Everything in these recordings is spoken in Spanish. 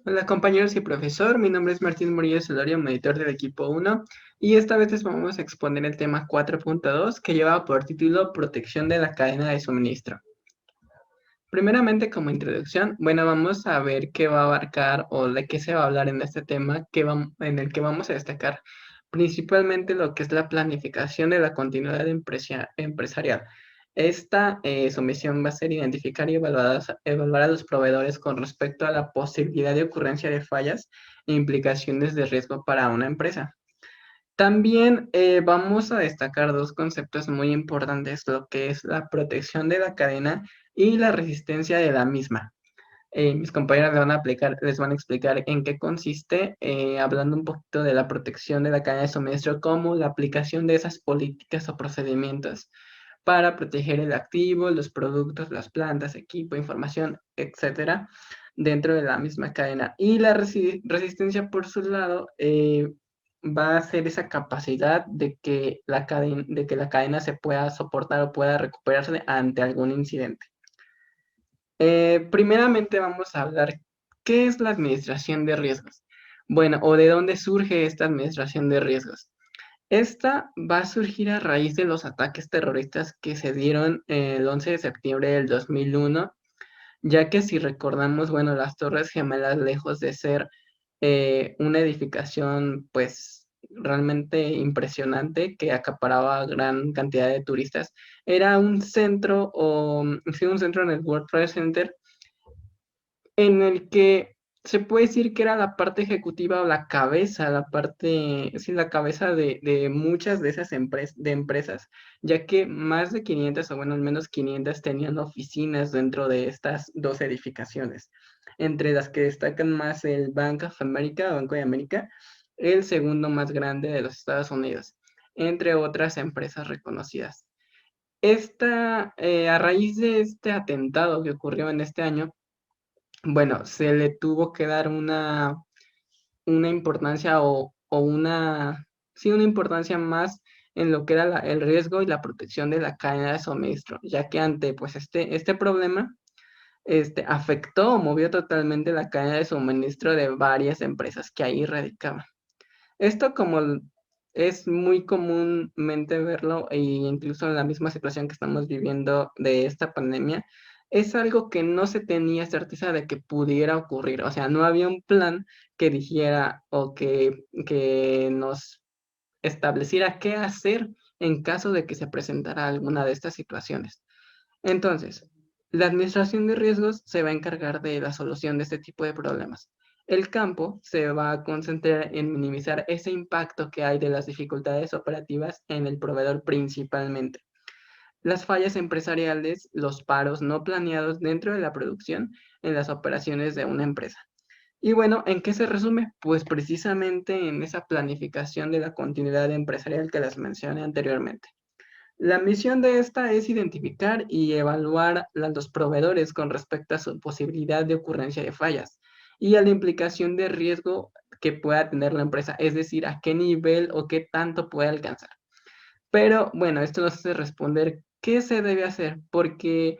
Hola compañeros y profesor, mi nombre es Martín Murillo Celorio, monitor del equipo 1, y esta vez les vamos a exponer el tema 4.2 que lleva por título Protección de la cadena de suministro. Primeramente, como introducción, bueno, vamos a ver qué va a abarcar o de qué se va a hablar en este tema en el que vamos a destacar principalmente lo que es la planificación de la continuidad empresarial. Su misión va a ser identificar y evaluar a los proveedores con respecto a la posibilidad de ocurrencia de fallas e implicaciones de riesgo para una empresa. También vamos a destacar dos conceptos muy importantes, lo que es la protección de la cadena y la resistencia de la misma. Mis compañeras les van a explicar en qué consiste, hablando un poquito de la protección de la cadena de suministro, como la aplicación de esas políticas o procedimientos para proteger el activo, los productos, las plantas, equipo, información, etcétera, dentro de la misma cadena. Y la resistencia, por su lado, va a ser esa capacidad de que la cadena se pueda soportar o pueda recuperarse ante algún incidente. Primeramente vamos a hablar qué es la administración de riesgos. Bueno, o de dónde surge esta administración de riesgos. Esta va a surgir a raíz de los ataques terroristas que se dieron el 11 de septiembre del 2001, ya que si recordamos, bueno, las Torres Gemelas, lejos de ser una edificación, pues realmente impresionante que acaparaba gran cantidad de turistas, era un centro sí, un centro en el World Trade Center en el que se puede decir que era la parte ejecutiva o la cabeza, sí, la cabeza de muchas de esas empresas, ya que más de 500, o bueno, al menos 500 tenían oficinas dentro de estas dos edificaciones, entre las que destacan más el Bank of America, Banco de América, el segundo más grande de los Estados Unidos, entre otras empresas reconocidas. A raíz de este atentado que ocurrió en este año, bueno, se le tuvo que dar una importancia sí, una importancia más en lo que era el riesgo y la protección de la cadena de suministro, ya que ante pues este problema, afectó o movió totalmente la cadena de suministro de varias empresas que ahí radicaban. Esto es muy comúnmente verlo, e incluso en la misma situación que estamos viviendo de esta pandemia, es algo que no se tenía certeza de que pudiera ocurrir. O sea, no había un plan que dijera o que nos estableciera qué hacer en caso de que se presentara alguna de estas situaciones. Entonces, la administración de riesgos se va a encargar de la solución de este tipo de problemas. El campo se va a concentrar en minimizar ese impacto que hay de las dificultades operativas en el proveedor principalmente. Las fallas empresariales, los paros no planeados dentro de la producción en las operaciones de una empresa. Y bueno, ¿en qué se resume? Pues precisamente en esa planificación de la continuidad empresarial que les mencioné anteriormente. La misión de esta es identificar y evaluar a los proveedores con respecto a su posibilidad de ocurrencia de fallas y a la implicación de riesgo que pueda tener la empresa, es decir, a qué nivel o qué tanto puede alcanzar. Pero bueno, esto nos hace responder qué se debe hacer, porque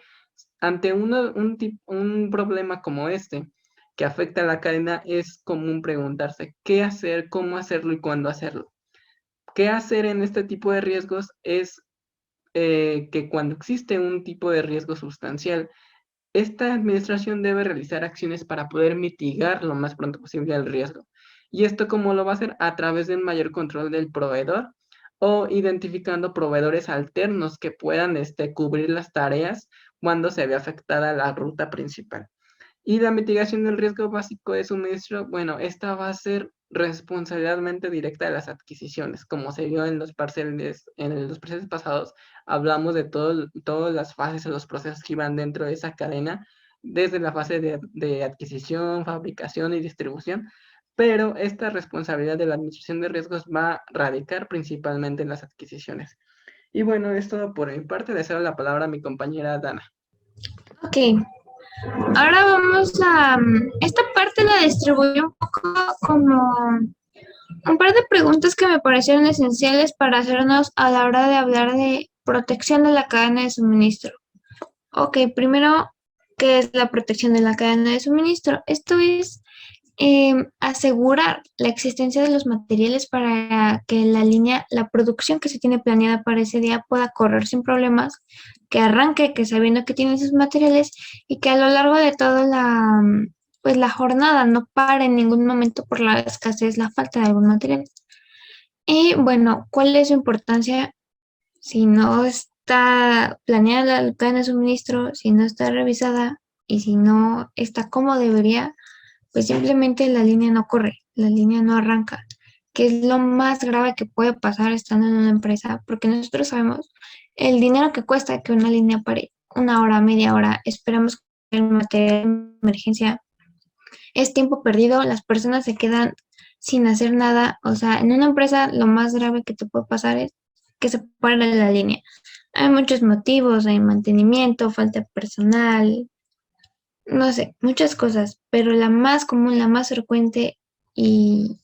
ante un problema como este que afecta a la cadena, es común preguntarse qué hacer, cómo hacerlo y cuándo hacerlo. ¿Qué hacer en este tipo de riesgos? Es que cuando existe un tipo de riesgo sustancial, esta administración debe realizar acciones para poder mitigar lo más pronto posible el riesgo. ¿Y esto cómo lo va a hacer? A través de un mayor control del proveedor o identificando proveedores alternos que puedan cubrir las tareas cuando se ve afectada la ruta principal. Y la mitigación del riesgo básico de suministro, bueno, esta va a ser responsabilidad directa de las adquisiciones. Como se vio en los parceles pasados, hablamos de todas las fases o los procesos que iban dentro de esa cadena, desde la fase de adquisición, fabricación y distribución, pero esta responsabilidad de la administración de riesgos va a radicar principalmente en las adquisiciones. Y bueno, es todo por mi parte. Le cedo la palabra a mi compañera Dana. Ok, ahora vamos a... Esta parte la distribuí un poco como un par de preguntas que me parecieron esenciales para hacernos a la hora de hablar de protección de la cadena de suministro. Ok, primero, ¿qué es la protección de la cadena de suministro? Esto es asegurar la existencia de los materiales para que la producción que se tiene planeada para ese día pueda correr sin problemas, que arranque, que sabiendo que tiene esos materiales y que a lo largo de toda pues la jornada no pare en ningún momento por la escasez, la falta de algún material. Y bueno, ¿cuál es su importancia si no está planeada la cadena de suministro, si no está revisada y si no está como debería? Pues simplemente la línea no corre, la línea no arranca, que es lo más grave que puede pasar estando en una empresa, porque nosotros sabemos el dinero que cuesta que una línea pare, una hora, media hora, esperamos que el material de emergencia es tiempo perdido, las personas se quedan sin hacer nada, o sea, en una empresa lo más grave que te puede pasar es que se pare la línea. Hay muchos motivos, hay mantenimiento, falta de personal, no sé, muchas cosas, pero la más común, la más frecuente y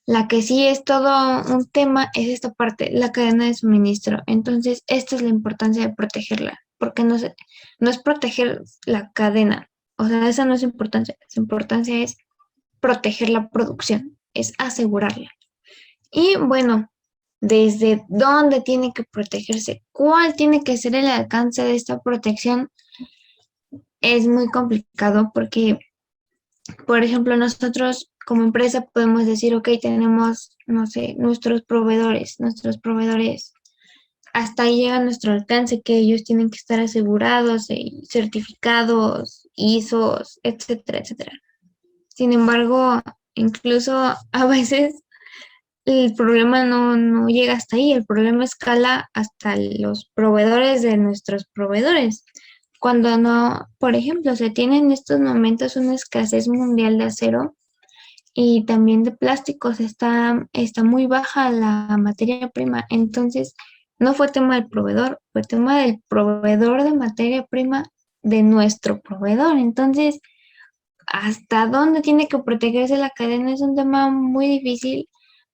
la que sí es todo un tema es esta parte, la cadena de suministro. Entonces, esta es la importancia de protegerla, porque no es proteger la cadena, o sea, esa no es importancia, su importancia es proteger la producción, es asegurarla. Y bueno, ¿desde dónde tiene que protegerse? ¿Cuál tiene que ser el alcance de esta protección? Es muy complicado porque, por ejemplo, nosotros como empresa podemos decir, ok, tenemos, no sé, nuestros proveedores, hasta ahí llega nuestro alcance, que ellos tienen que estar asegurados y certificados, ISOs, etcétera, etcétera. Sin embargo, incluso a veces el problema no llega hasta ahí, el problema escala hasta los proveedores de nuestros proveedores. Cuando no, por ejemplo, se tiene en estos momentos una escasez mundial de acero y también de plásticos, está muy baja la materia prima. Entonces, no fue tema del proveedor, fue tema del proveedor de materia prima de nuestro proveedor. Entonces, ¿hasta dónde tiene que protegerse la cadena? Es un tema muy difícil,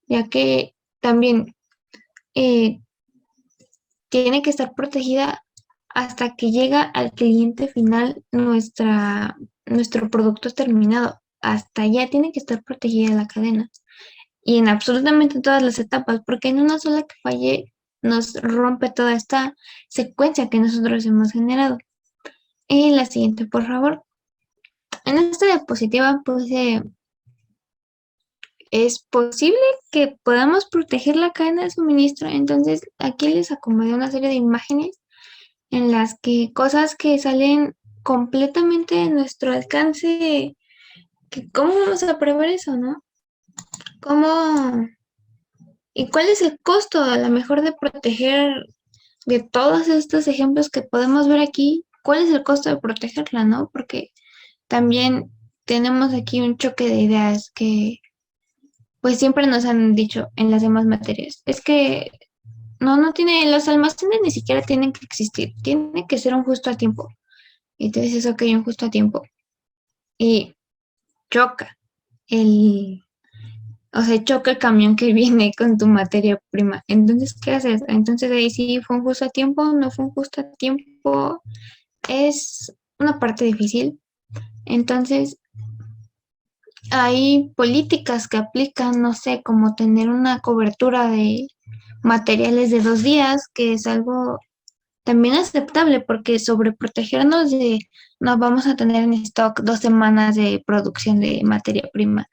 ya que también eh, tiene que estar protegida hasta que llega al cliente final nuestro producto terminado. Hasta allá tiene que estar protegida la cadena. Y en absolutamente todas las etapas, porque en una sola que falle nos rompe toda esta secuencia que nosotros hemos generado. Y la siguiente, por favor. En esta diapositiva puse, es posible que podamos proteger la cadena de suministro. Entonces, aquí les acomodé una serie de imágenes en las que cosas que salen completamente de nuestro alcance, que cómo vamos a prever eso, ¿no? ¿Cómo y cuál es el costo a lo mejor de proteger de todos estos ejemplos que podemos ver aquí? ¿Cuál es el costo de protegerla, no? Porque también tenemos aquí un choque de ideas que pues siempre nos han dicho en las demás materias. Es que no tiene, los almacenes ni siquiera tienen que existir, tiene que ser un justo a tiempo. Y tú dices, ok, un justo a tiempo. Y choca el, o sea, choca el camión que viene con tu materia prima. Entonces, ¿qué haces? Entonces ahí sí fue un justo a tiempo, no fue un justo a tiempo. Es una parte difícil. Entonces, hay políticas que aplican, no sé, como tener una cobertura de materiales de 2 días, que es algo también aceptable porque sobreprotegernos de no vamos a tener en stock 2 semanas de producción de materia prima.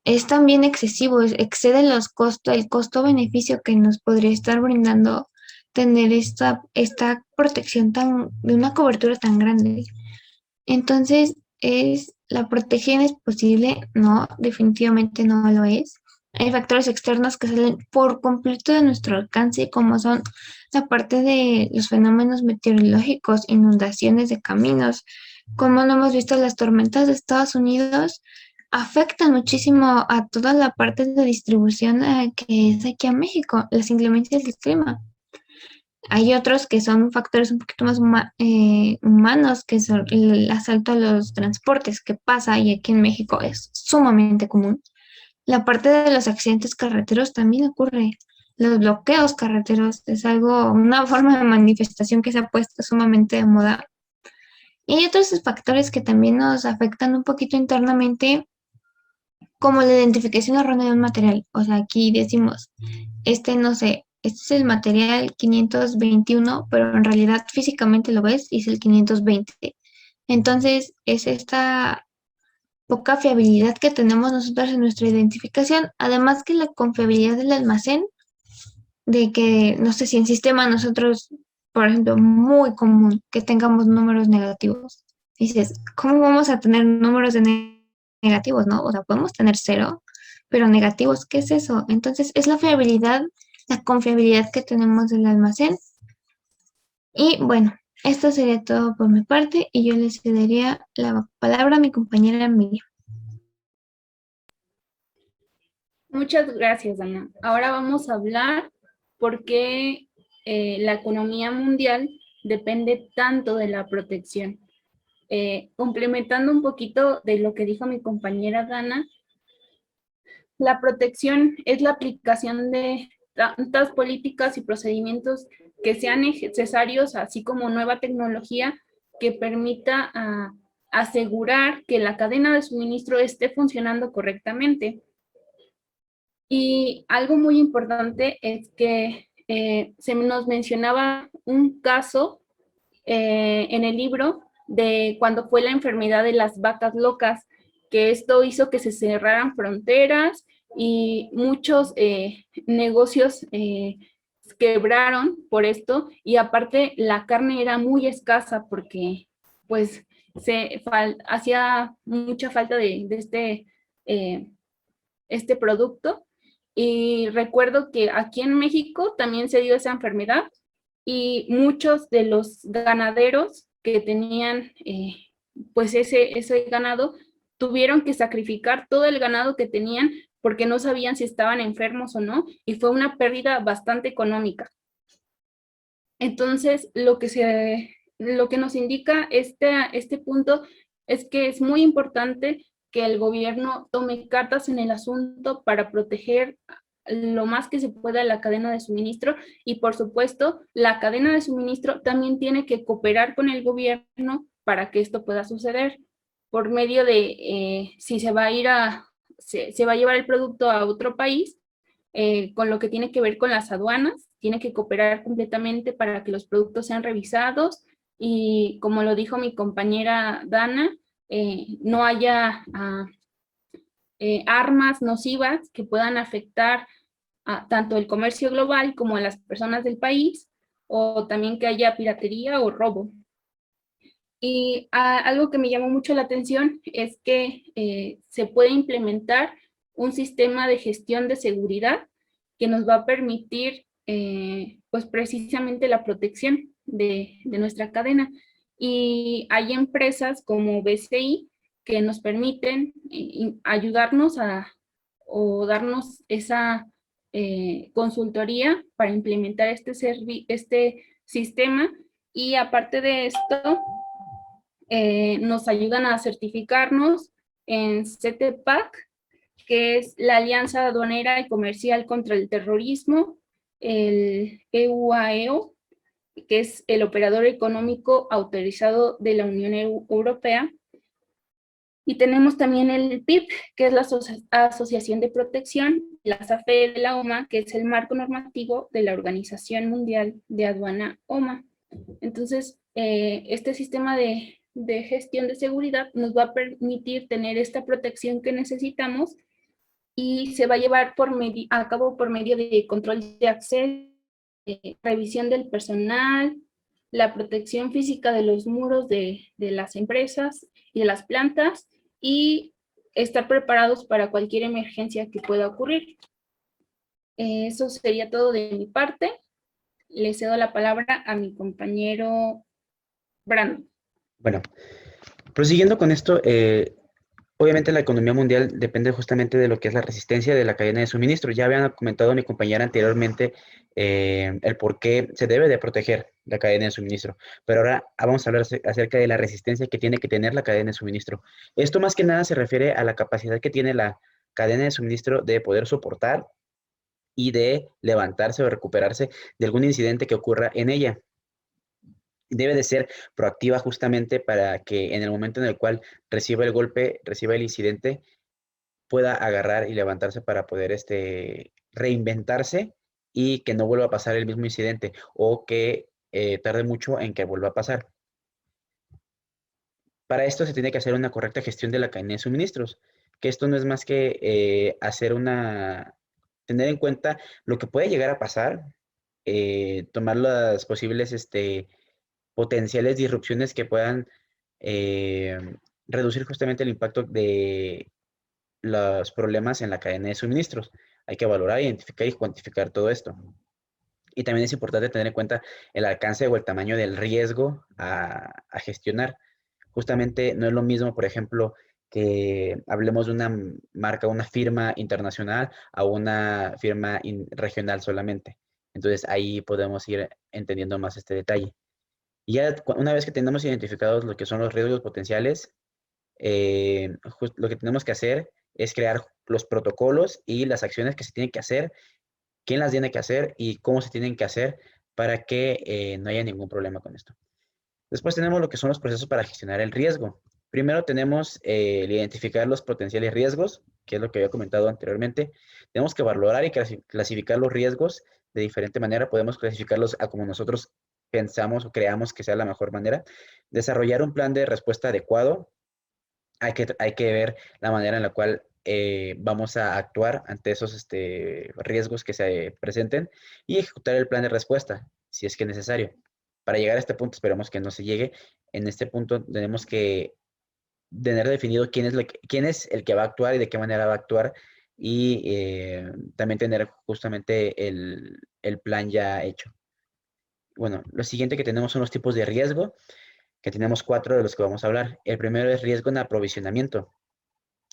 Es también excesivo, excede los costos, el costo-beneficio que nos podría estar brindando tener esta protección de una cobertura tan grande. Entonces, ¿la protección es posible? No, definitivamente no lo es. Hay factores externos que salen por completo de nuestro alcance, como son la parte de los fenómenos meteorológicos, inundaciones de caminos, como no hemos visto las tormentas de Estados Unidos, afectan muchísimo a toda la parte de distribución que es aquí a México, las inclemencias del clima. Hay otros que son factores un poquito más humanos, que son el asalto a los transportes que pasa y aquí en México es sumamente común. La parte de los accidentes carreteros también ocurre. Los bloqueos carreteros es algo, una forma de manifestación que se ha puesto sumamente de moda. Y hay otros factores que también nos afectan un poquito internamente, como la identificación errónea de un material. O sea, aquí decimos, no sé, este es el material 521, pero en realidad físicamente lo ves y es el 520. Entonces, es esta poca fiabilidad que tenemos nosotros en nuestra identificación, además que la confiabilidad del almacén, de que, no sé si en sistema nosotros, por ejemplo, muy común que tengamos números negativos. Dices, ¿cómo vamos a tener números de negativos, no? O sea, podemos tener cero, pero negativos, ¿qué es eso? Entonces, es la fiabilidad, la confiabilidad que tenemos del almacén. Y bueno, esto sería todo por mi parte y yo le cedería la palabra a mi compañera Miriam. Muchas gracias, Ana. Ahora vamos a hablar por qué la economía mundial depende tanto de la protección. Complementando un poquito de lo que dijo mi compañera Dana, la protección es la aplicación de tantas políticas y procedimientos que sean necesarios, así como nueva tecnología que permita asegurar que la cadena de suministro esté funcionando correctamente. Y algo muy importante es que se nos mencionaba un caso en el libro de cuando fue la enfermedad de las vacas locas, que esto hizo que se cerraran fronteras y muchos negocios quebraron por esto, y aparte la carne era muy escasa porque pues hacía mucha falta de este producto. Y recuerdo que aquí en México también se dio esa enfermedad y muchos de los ganaderos que tenían pues ese ganado tuvieron que sacrificar todo el ganado que tenían porque no sabían si estaban enfermos o no, y fue una pérdida bastante económica. Entonces, lo que nos indica este punto es que es muy importante que el gobierno tome cartas en el asunto para proteger lo más que se pueda la cadena de suministro, y por supuesto la cadena de suministro también tiene que cooperar con el gobierno para que esto pueda suceder por medio de si se va a ir se va a llevar el producto a otro país, con lo que tiene que ver con las aduanas, tiene que cooperar completamente para que los productos sean revisados y, como lo dijo mi compañera Dana, no haya armas nocivas que puedan afectar tanto el comercio global como a las personas del país, o también que haya piratería o robo. Y algo que me llamó mucho la atención es que se puede implementar un sistema de gestión de seguridad que nos va a permitir pues precisamente la protección de nuestra cadena. Y hay empresas como BCI que nos permiten ayudarnos o darnos esa consultoría para implementar este sistema. Y aparte de esto, nos ayudan a certificarnos en CTPAC, que es la Alianza Aduanera y Comercial contra el Terrorismo, el EUAEO, que es el operador económico autorizado de la Unión Europea, y tenemos también el PIB, que es la Asociación de Protección, la SAFE de la OMA, que es el marco normativo de la Organización Mundial de Aduana OMA. Entonces, este sistema de gestión de seguridad nos va a permitir tener esta protección que necesitamos, y se va a llevar a cabo por medio de control de acceso, revisión del personal, la protección física de los muros de las empresas y de las plantas, y estar preparados para cualquier emergencia que pueda ocurrir. Eso sería todo de mi parte. Le cedo la palabra a mi compañero Brandon. Bueno, prosiguiendo con esto, obviamente la economía mundial depende justamente de lo que es la resistencia de la cadena de suministro. Ya habían comentado mi compañera anteriormente el por qué se debe de proteger la cadena de suministro, pero ahora vamos a hablar acerca de la resistencia que tiene que tener la cadena de suministro. Esto más que nada se refiere a la capacidad que tiene la cadena de suministro de poder soportar y de levantarse o recuperarse de algún incidente que ocurra en ella. Debe de ser proactiva justamente para que en el momento en el cual reciba el golpe, reciba el incidente, pueda agarrar y levantarse para poder reinventarse y que no vuelva a pasar el mismo incidente o que tarde mucho en que vuelva a pasar. Para esto se tiene que hacer una correcta gestión de la cadena de suministros, que esto no es más que tener en cuenta lo que puede llegar a pasar, tomar las posibles potenciales disrupciones que puedan eh, reducir justamente el impacto de los problemas en la cadena de suministros. Hay que valorar, identificar y cuantificar todo esto. Y también es importante tener en cuenta el alcance o el tamaño del riesgo a gestionar. Justamente no es lo mismo, por ejemplo, que hablemos de una marca, una firma internacional a una firma regional solamente. Entonces ahí podemos ir entendiendo más este detalle. Y ya una vez que tenemos identificados lo que son los riesgos potenciales, lo que tenemos que hacer es crear los protocolos y las acciones que se tienen que hacer, quién las tiene que hacer y cómo se tienen que hacer para que no haya ningún problema con esto. Después tenemos lo que son los procesos para gestionar el riesgo. Primero tenemos el identificar los potenciales riesgos, que es lo que había comentado anteriormente. Tenemos que valorar y clasificar los riesgos de diferente manera. Podemos clasificarlos a como nosotros pensamos o creamos que sea la mejor manera. Desarrollar un plan de respuesta adecuado. Hay que ver la manera en la cual vamos a actuar ante esos riesgos que se presenten y ejecutar el plan de respuesta, si es que es necesario. Para llegar a este punto, esperemos que no se llegue. En este punto tenemos que tener definido quién es el que va a actuar y de qué manera va a actuar y también tener justamente el plan ya hecho. Bueno, lo siguiente que tenemos son los tipos de riesgo, que tenemos 4 de los que vamos a hablar. El primero es riesgo en aprovisionamiento.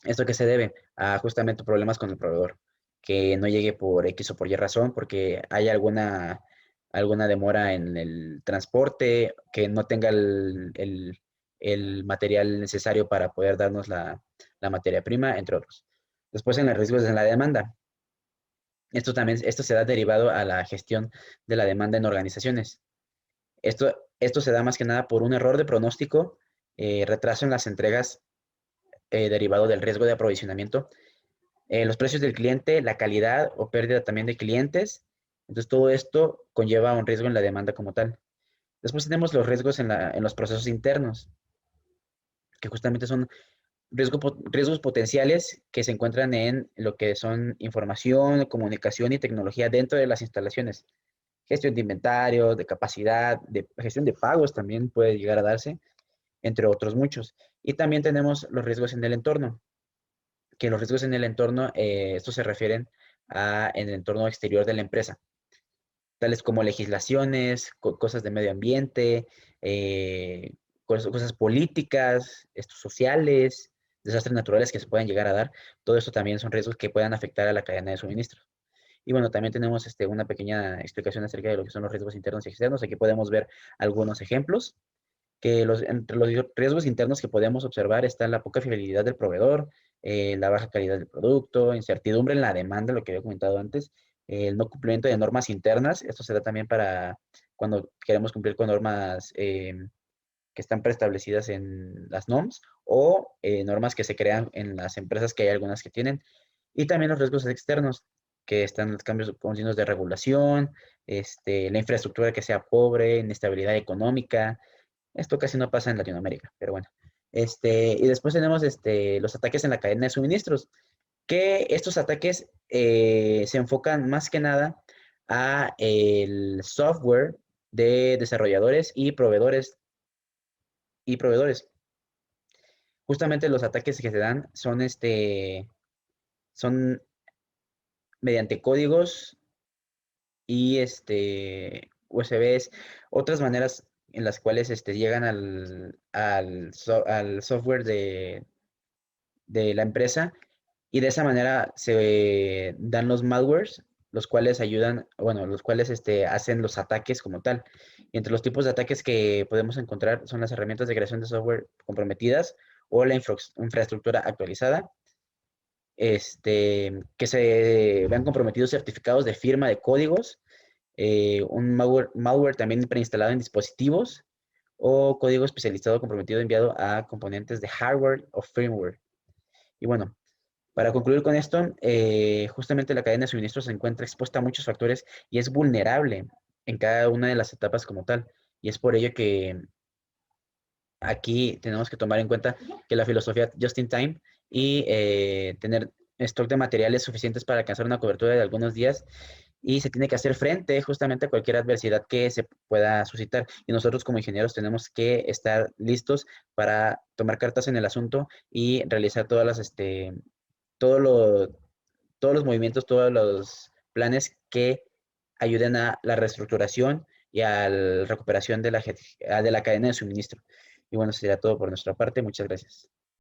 ¿Esto qué se debe? A justamente problemas con el proveedor, que no llegue por X o por Y razón, porque hay alguna demora en el transporte, que no tenga el material necesario para poder darnos la materia prima, entre otros. Después en los riesgos en la demanda. Esto se da derivado a la gestión de la demanda en organizaciones. Esto se da más que nada por un error de pronóstico, retraso en las entregas derivado del riesgo de aprovisionamiento, los precios del cliente, la calidad o pérdida también de clientes. Entonces, todo esto conlleva un riesgo en la demanda como tal. Después tenemos los riesgos en los procesos internos, que justamente son riesgos potenciales que se encuentran en lo que son información, comunicación y tecnología dentro de las instalaciones. Gestión de inventario, de capacidad, de gestión de pagos también puede llegar a darse, entre otros muchos. Y también tenemos los riesgos en el entorno, que los riesgos en el entorno, estos se refieren en el entorno exterior de la empresa, tales como legislaciones, cosas de medio ambiente, cosas políticas, estos sociales, desastres naturales que se pueden llegar a dar. Todo esto también son riesgos que puedan afectar a la cadena de suministro. Y bueno, también tenemos una pequeña explicación acerca de lo que son los riesgos internos y externos. Aquí podemos ver algunos ejemplos que entre los riesgos internos que podemos observar está la poca fiabilidad del proveedor, la baja calidad del producto, incertidumbre en la demanda, lo que había comentado antes, el no cumplimiento de normas internas. Esto se da también para cuando queremos cumplir con normas que están preestablecidas en las NOMS o normas que se crean en las empresas, que hay algunas que tienen. Y también los riesgos externos, que están los cambios continuos de regulación, la infraestructura que sea pobre, inestabilidad económica. Esto casi no pasa en Latinoamérica, pero bueno. Y después tenemos los ataques en la cadena de suministros, que estos ataques se enfocan más que nada a el software de desarrolladores y proveedores. Justamente los ataques que se dan son mediante códigos y USBs, otras maneras en las cuales llegan al software de la empresa, y de esa manera se dan los malwares, los cuales ayudan, bueno, los cuales hacen los ataques como tal. Y entre los tipos de ataques que podemos encontrar son las herramientas de creación de software comprometidas o la infraestructura actualizada, que se vean comprometidos certificados de firma de códigos, un malware también preinstalado en dispositivos o código especializado comprometido enviado a componentes de hardware o firmware. Y bueno, Para concluir con esto, justamente la cadena de suministro se encuentra expuesta a muchos factores y es vulnerable en cada una de las etapas como tal. Y es por ello que aquí tenemos que tomar en cuenta que la filosofía just in time y tener stock de materiales suficientes para alcanzar una cobertura de algunos días y se tiene que hacer frente justamente a cualquier adversidad que se pueda suscitar. Y nosotros como ingenieros tenemos que estar listos para tomar cartas en el asunto y realizar todo lo- todos los movimientos, todos los planes que ayuden a la reestructuración y a la recuperación de la cadena de suministro. Y bueno, sería todo por nuestra parte. Muchas gracias.